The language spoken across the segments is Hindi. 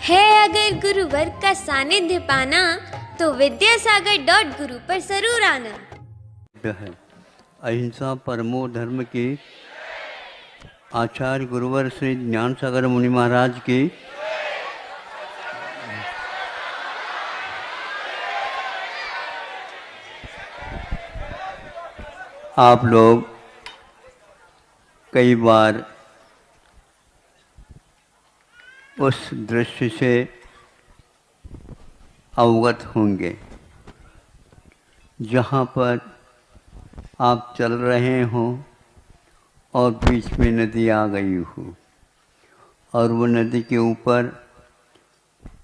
है अगर गुरुवर का सानिध्य पाना तो विद्यासागर.गुरु पर जरूर आना। है अहिंसा परमो धर्म की आचार्य गुरुवर श्री ज्ञान सागर मुनि महाराज की आप लोग कई बार उस दृश्य से अवगत होंगे जहाँ पर आप चल रहे हों और बीच में नदी आ गई हो और वो नदी के ऊपर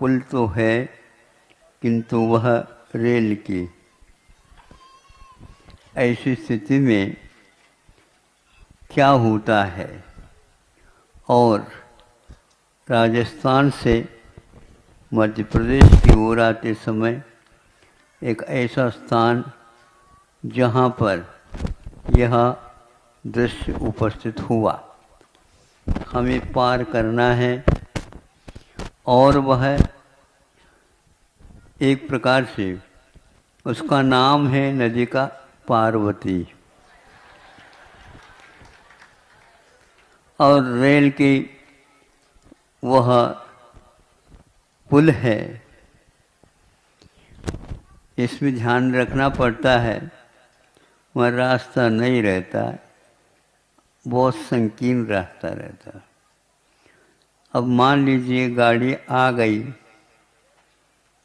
पुल तो है किंतु वह रेल की। ऐसी स्थिति में क्या होता है, और राजस्थान से मध्य प्रदेश की ओर आते समय एक ऐसा स्थान जहाँ पर यह दृश्य उपस्थित हुआ, हमें पार करना है। और वह एक प्रकार से उसका नाम है नदी का पार्वती, और रेल की वह पुल है। इसमें ध्यान रखना पड़ता है, वह रास्ता नहीं रहता, बहुत संकीर्ण रास्ता रहता। अब मान लीजिए गाड़ी आ गई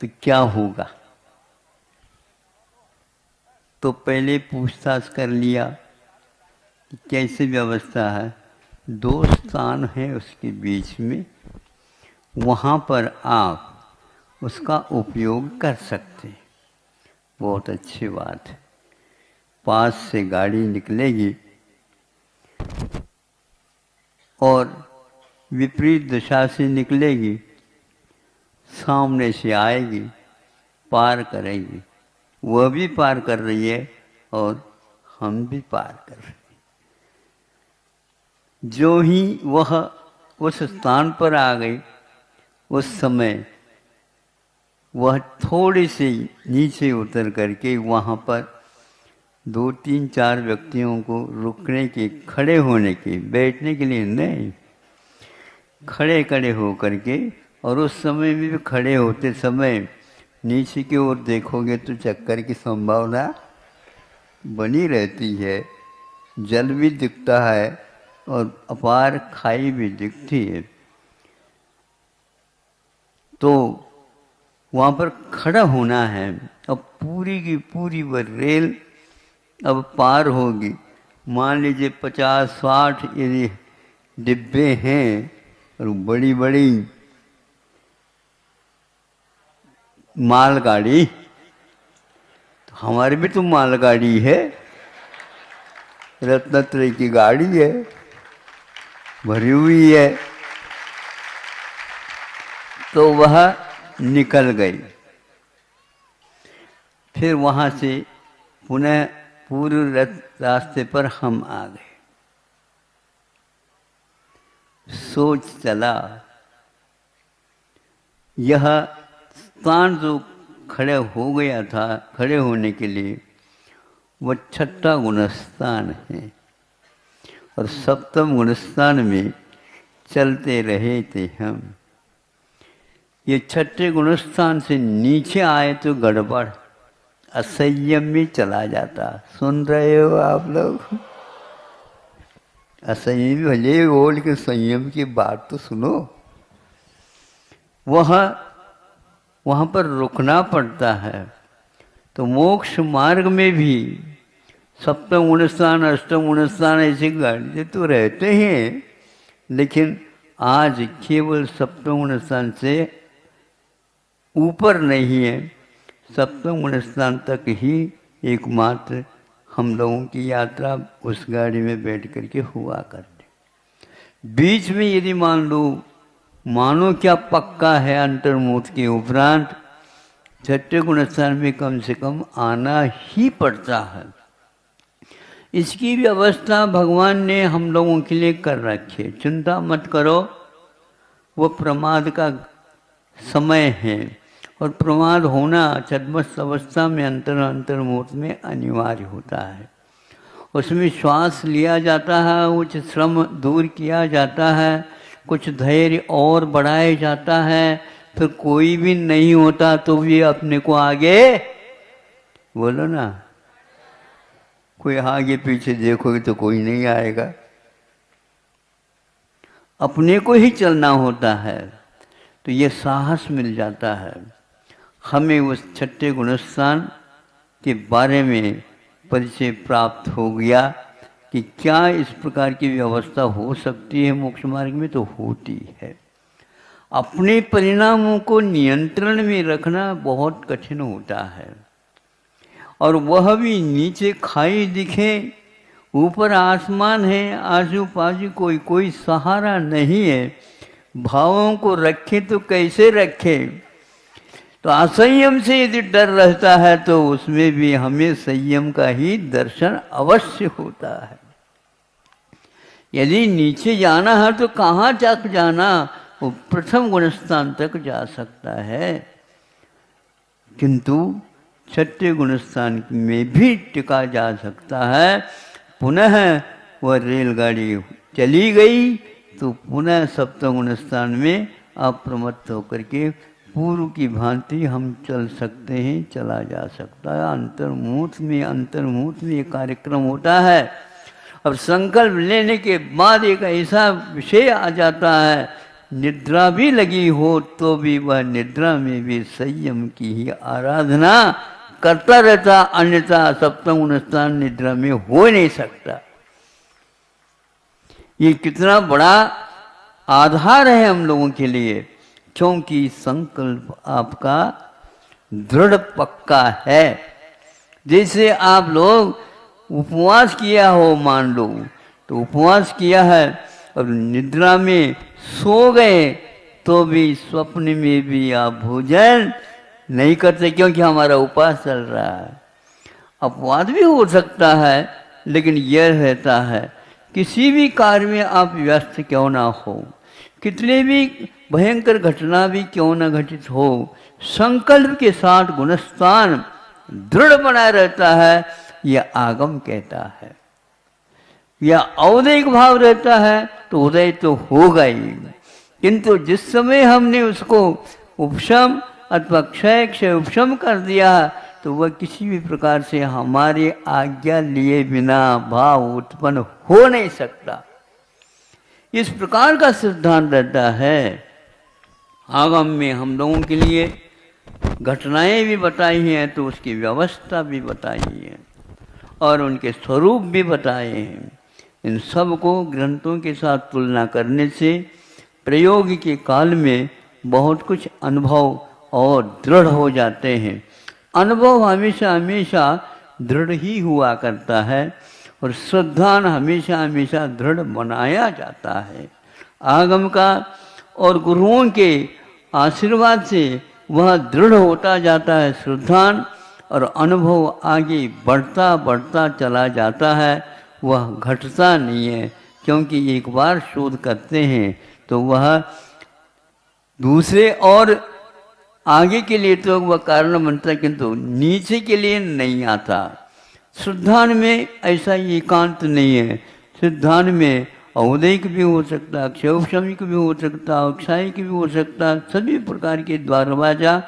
तो क्या होगा, तो पहले पूछताछ कर लिया कि कैसे व्यवस्था है। दो स्थान है उसके बीच में, वहाँ पर आप उसका उपयोग कर सकते हैं। बहुत अच्छी बात है। पास से गाड़ी निकलेगी और विपरीत दिशा से निकलेगी, सामने से आएगी, पार करेगी। वह भी पार कर रही है और हम भी पार कर रहे हैं। जो ही वह उस स्थान पर आ गई, उस समय वह थोड़ी सी नीचे उतर करके वहाँ पर 2-3-4 व्यक्तियों को रुकने के, खड़े होने के, बैठने के लिए नहीं, खड़े खड़े हो करके। और उस समय भी खड़े होते समय नीचे की ओर देखोगे तो चक्कर की संभावना बनी रहती है। जल भी दिखता है और अपार खाई भी दिखती है। तो वहाँ पर खड़ा होना है। अब पूरी की पूरी वह रेल अब पार होगी। मान लीजिए 50-60 यदि डिब्बे हैं और बड़ी बड़ी मालगाड़ी, तो हमारी भी तो मालगाड़ी है, रत्नत्रय की गाड़ी है, भरी हुई है। तो वह निकल गई। फिर वहाँ से पुनः पूरे रास्ते पर हम आ गए। सोच चला, यह स्थान जो खड़े हो गया था, खड़े होने के लिए, वह 6ठा गुणस्थान है। और 7वें गुणस्थान में चलते रहे थे हम। ये 6ठे गुणस्थान से नीचे आए तो गड़बड़, असंयम में चला जाता। सुन रहे हो आप लोग? असंयम भले बोल के संयम की बात तो सुनो। वहाँ पर रुकना पड़ता है। तो मोक्ष मार्ग में भी 7वें गुणस्थान, 8वें गुणस्थान ऐसी गाड़ी तो रहते हैं, लेकिन आज केवल 7वें गुणस्थान से ऊपर नहीं है। 7वें गुणस्थान तक ही एकमात्र हम लोगों की यात्रा उस गाड़ी में बैठ करके हुआ करते। बीच में यदि मान लो, मानो क्या पक्का है अंतर्मुख के उपरांत 6ठे गुणस्थान में कम से कम आना ही पड़ता है। इसकी व्यवस्था भगवान ने हम लोगों के लिए कर रखी है। चिंता मत करो, वो प्रमाद का समय है और प्रमाद होना छद्मस्त अवस्था में अंतर्मुहूर्त में अनिवार्य होता है। उसमें श्वास लिया जाता है, कुछ श्रम दूर किया जाता है, कुछ धैर्य और बढ़ाया जाता है, फिर कोई भी नहीं होता तो भी अपने को आगे बोलो ना, कोई आगे पीछे देखोगे तो कोई नहीं आएगा, अपने को ही चलना होता है। तो ये साहस मिल जाता है हमें, उस छठे गुणस्थान के बारे में परिचय प्राप्त हो गया कि क्या इस प्रकार की व्यवस्था हो सकती है मोक्ष मार्ग में, तो होती है। अपने परिणामों को नियंत्रण में रखना बहुत कठिन होता है, और वह भी नीचे खाई दिखे ऊपर आसमान है, आजू बाजू कोई सहारा नहीं है, भावों को रखे तो कैसे रखे। तो असंयम से यदि डर रहता है तो उसमें भी हमें संयम का ही दर्शन अवश्य होता है। यदि नीचे जाना है तो कहाँ तक जाना, वो प्रथम गुणस्थान तक जा सकता है, किंतु छठे गुणस्थान में भी टिका जा सकता है। पुनः वह रेलगाड़ी चली गई तो पुनः सप्तम गुणस्थान में अप्रमत्त होकर के पूर्व की भांति हम चल सकते हैं, चला जा सकता है। अंतर्मुहूर्त में एक कार्यक्रम होता है। अब संकल्प लेने के बाद एक ऐसा विषय आ जाता है, निद्रा भी लगी हो तो भी वह निद्रा में भी संयम की ही आराधना करता रहता, अन्यथा सप्तम गुणस्थान निद्रा में हो नहीं सकता। ये कितना बड़ा आधार है हम लोगों के लिए, क्योंकि संकल्प आपका दृढ़ पक्का है। जैसे आप लोग उपवास किया हो, मान लो तो उपवास किया है और निद्रा में सो गए तो भी स्वप्न में भी आप भोजन नहीं करते, क्योंकि हमारा उपवास चल रहा है। अपवाद भी हो सकता है, लेकिन यह रहता है किसी भी कार्य में आप व्यस्त क्यों ना हो, कितने भी भयंकर घटना भी क्यों न घटित हो, संकल्प के साथ गुणस्थान दृढ़ बना रहता है, यह आगम कहता है। या औदैक भाव रहता है तो उदय तो होगा ही, किंतु जिस समय हमने उसको उपशम अथवा क्षय उपशम कर दिया तो वह किसी भी प्रकार से हमारी आज्ञा लिए बिना भाव उत्पन्न हो नहीं सकता। इस प्रकार का सिद्धांत रहता है। आगम में हम लोगों के लिए घटनाएं भी बताई हैं तो उसकी व्यवस्था भी बताई है और उनके स्वरूप भी बताए हैं। इन सब को ग्रंथों के साथ तुलना करने से प्रयोग के काल में बहुत कुछ अनुभव और दृढ़ हो जाते हैं। अनुभव हमेशा हमेशा दृढ़ ही हुआ करता है और श्रद्धा हमेशा हमेशा दृढ़ बनाया जाता है। आगम का और गुरुओं के आशीर्वाद से वह दृढ़ होता जाता है श्रद्धान, और अनुभव आगे बढ़ता बढ़ता चला जाता है, वह घटता नहीं है। क्योंकि एक बार शोध करते हैं तो वह दूसरे और आगे के लिए तो वह कारण बनता है, किंतु नीचे के लिए नहीं आता। श्रद्धान में ऐसा एकांत नहीं है। श्रद्धान में औदैक भी हो सकता, क्षयोपशमिक भी हो सकता, अक्षायिक भी हो सकता, सभी प्रकार के दरवाजा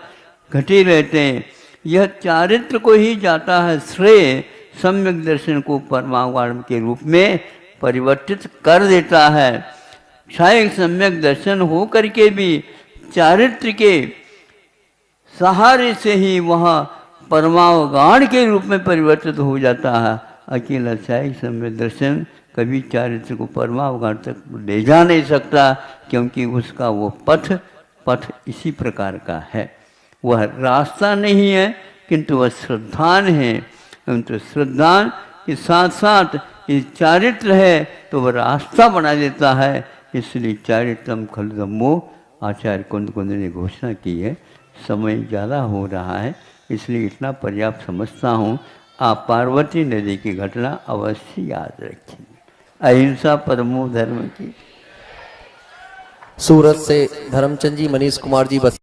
घटे रहते हैं। यह चारित्र को ही जाता है श्रेय, सम्यक दर्शन को परमावरण के रूप में परिवर्तित कर देता है। क्षायिक सम्यक दर्शन हो करके भी चारित्र के सहारे से ही वह परमावगाढ़ के रूप में परिवर्तित हो जाता है। अकेला क्षायिक सम्यक दर्शन कभी चारित्र को परमावगाढ़ तक ले जा नहीं सकता, क्योंकि उसका वो पथ इसी प्रकार का है। वह रास्ता नहीं है, किंतु वह श्रद्धान है। किंतु श्रद्धान के साथ साथ ये चारित्र है तो वह रास्ता बना देता है। इसलिए चारित्रम खलु धम्मो आचार्य कुंद ने घोषणा की है। समय ज़्यादा हो रहा है, इसलिए इतना पर्याप्त समझता हूँ। आप पार्वती नदी की घटना अवश्य याद रखें। अहिंसा परमो धर्म की। सूरत से धर्मचंद जी, मनीष कुमार जी बस